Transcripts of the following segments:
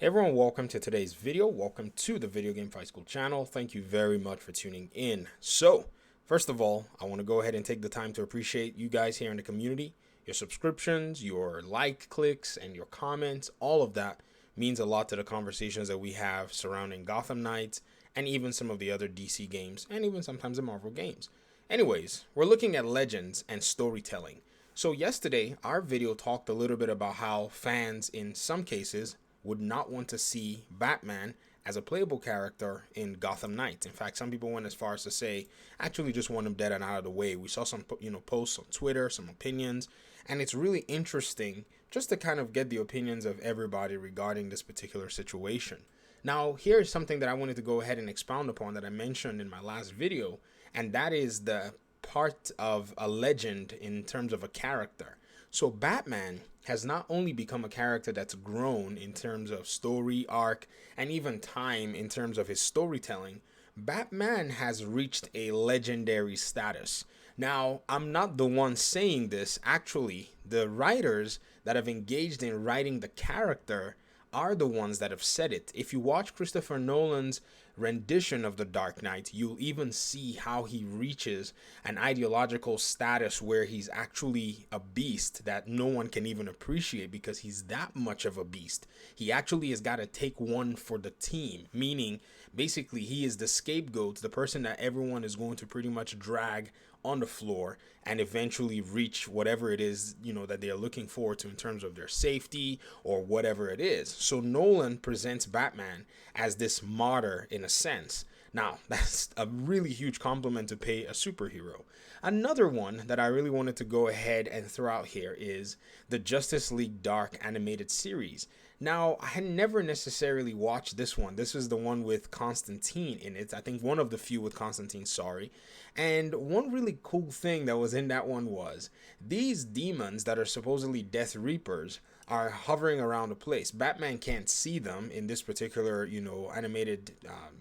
Hey everyone, welcome to today's video. Welcome to the Video Game Fight School channel. Thank you very much for tuning in. So, first of all, I want to go ahead and take the time to appreciate you guys here in the community. Your subscriptions, your like clicks, and your comments, all of that means a lot to the conversations that we have surrounding Gotham Knights and even some of the other DC games and even sometimes the Marvel games. Anyways, we're looking at legends and storytelling. So yesterday, our video talked a little bit about how fans in some cases would not want to see Batman as a playable character in Gotham Knights. In fact, some people went as far as to say, actually just want him dead and out of the way. We saw some, posts on Twitter, some opinions, and it's really interesting just to kind of get the opinions of everybody regarding this particular situation. Now, here's something that I wanted to go ahead and expound upon that I mentioned in my last video, and that is the part of a legend in terms of a character. So Batman has not only become a character that's grown in terms of story arc and even time in terms of his storytelling, Batman has reached a legendary status. Now, I'm not the one saying this. Actually, the writers that have engaged in writing the character are the ones that have said it. If you watch Christopher Nolan's rendition of The Dark Knight, you'll even see how he reaches an ideological status where he's actually a beast that no one can even appreciate because he's that much of a beast. He actually has got to take one for the team, meaning basically he is the scapegoat, the person that everyone is going to pretty much drag on the floor and eventually reach whatever it is, that they are looking forward to in terms of their safety or whatever it is. So Nolan presents Batman as this martyr in a sense. Now, that's a really huge compliment to pay a superhero. Another one that I really wanted to go ahead and throw out here is the Justice League Dark animated series. Now, I had never necessarily watched this one. This is the one with Constantine in it. I think one of the few with Constantine, sorry. And one really cool thing that was in that one was these demons that are supposedly Death Reapers are hovering around the place. Batman can't see them in this particular, animated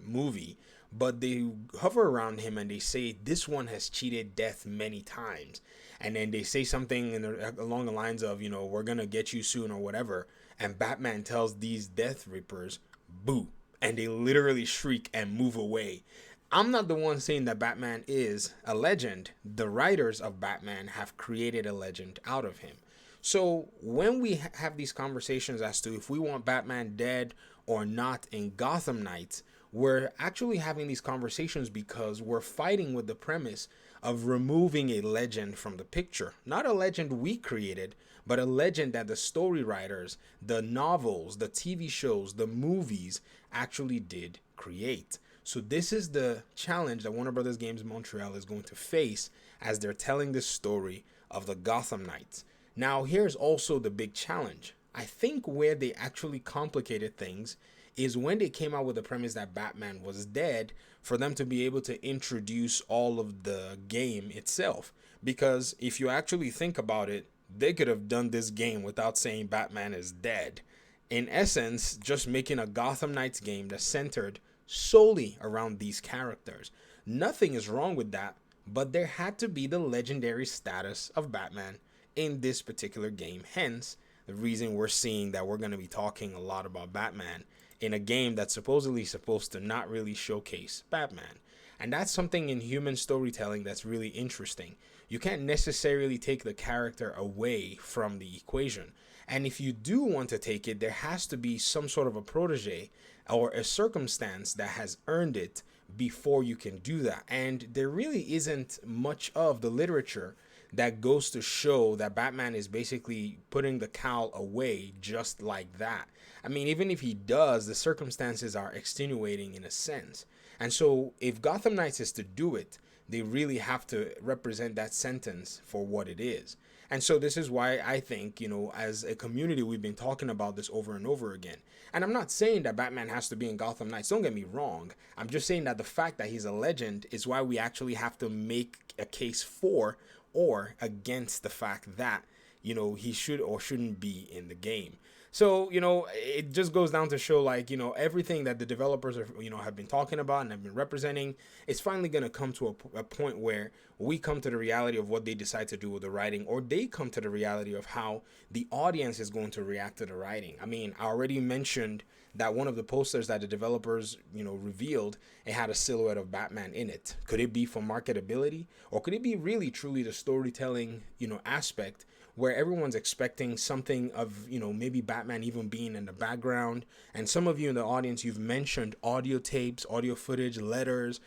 movie, but they hover around him and they say this one has cheated death many times. And then they say something along the lines of, we're going to get you soon or whatever. And Batman tells these Death Reapers, boo. And they literally shriek and move away. I'm not the one saying that Batman is a legend. The writers of Batman have created a legend out of him. So when we have these conversations as to if we want Batman dead or not in Gotham Knights, we're actually having these conversations because we're fighting with the premise of removing a legend from the picture. Not a legend we created, but a legend that the story writers, the novels, the TV shows, the movies actually did create. So this is the challenge that Warner Brothers Games Montreal is going to face as they're telling this story of the Gotham Knights. Now, here's also the big challenge. I think where they actually complicated things is when they came out with the premise that Batman was dead, for them to be able to introduce all of the game itself. Because if you actually think about it, they could have done this game without saying Batman is dead. In essence, just making a Gotham Knights game that's centered solely around these characters. Nothing is wrong with that, but there had to be the legendary status of Batman in this particular game. Hence, the reason we're seeing that we're going to be talking a lot about Batman in a game that's supposedly supposed to not really showcase Batman. And that's something in human storytelling that's really interesting. You can't necessarily take the character away from the equation. And if you do want to take it, there has to be some sort of a protege or a circumstance that has earned it before you can do that. And there really isn't much of the literature that goes to show that Batman is basically putting the cowl away just like that. I mean, even if he does, the circumstances are extenuating in a sense. And so if Gotham Knights is to do it, they really have to represent that sentence for what it is. And so this is why I think, as a community, we've been talking about this over and over again. And I'm not saying that Batman has to be in Gotham Knights. Don't get me wrong. I'm just saying that the fact that he's a legend is why we actually have to make a case for or against the fact that, he should or shouldn't be in the game. So, it just goes down to show, like, everything that the developers are, have been talking about and have been representing, it's finally going to come to a point where we come to the reality of what they decide to do with the writing, or they come to the reality of how the audience is going to react to the writing. I mean, I already mentioned that one of the posters that the developers, revealed, it had a silhouette of Batman in it. Could it be for marketability, or could it be really truly the storytelling, aspect, where everyone's expecting something of, maybe Batman even being in the background? And some of you in the audience, you've mentioned audio tapes, audio footage, letters,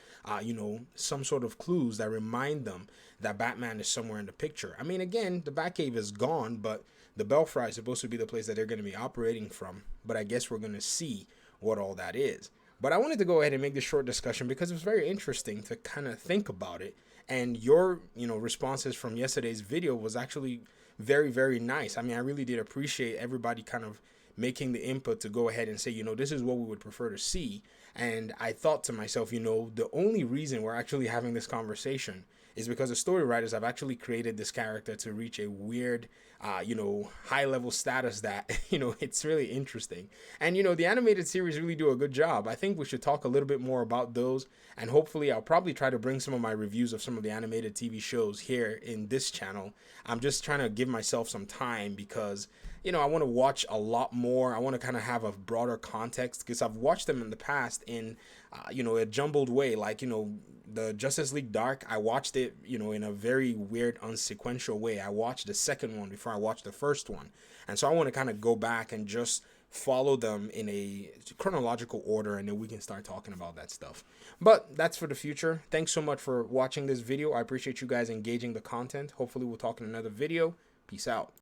some sort of clues that remind them that Batman is somewhere in the picture. I mean, again, the Batcave is gone, but the Belfry is supposed to be the place that they're going to be operating from. But I guess we're going to see what all that is. But I wanted to go ahead and make this short discussion because it was very interesting to kind of think about it. And your, responses from yesterday's video was actually very, very nice. I mean, I really did appreciate everybody kind of making the input to go ahead and say, this is what we would prefer to see. And I thought to myself, the only reason we're actually having this conversation is because the story writers have actually created this character to reach a weird, high level status that, it's really interesting. And, the animated series really do a good job. I think we should talk a little bit more about those. And hopefully I'll probably try to bring some of my reviews of some of the animated TV shows here in this channel. I'm just trying to give myself some time because, I want to watch a lot more. I want to kind of have a broader context because I've watched them in the past in, a jumbled way. Like, the Justice League Dark, I watched it, in a very weird, unsequential way. I watched the second one before I watched the first one. And so I want to kind of go back and just follow them in a chronological order, and then we can start talking about that stuff. But that's for the future. Thanks so much for watching this video. I appreciate you guys engaging the content. Hopefully we'll talk in another video. Peace out.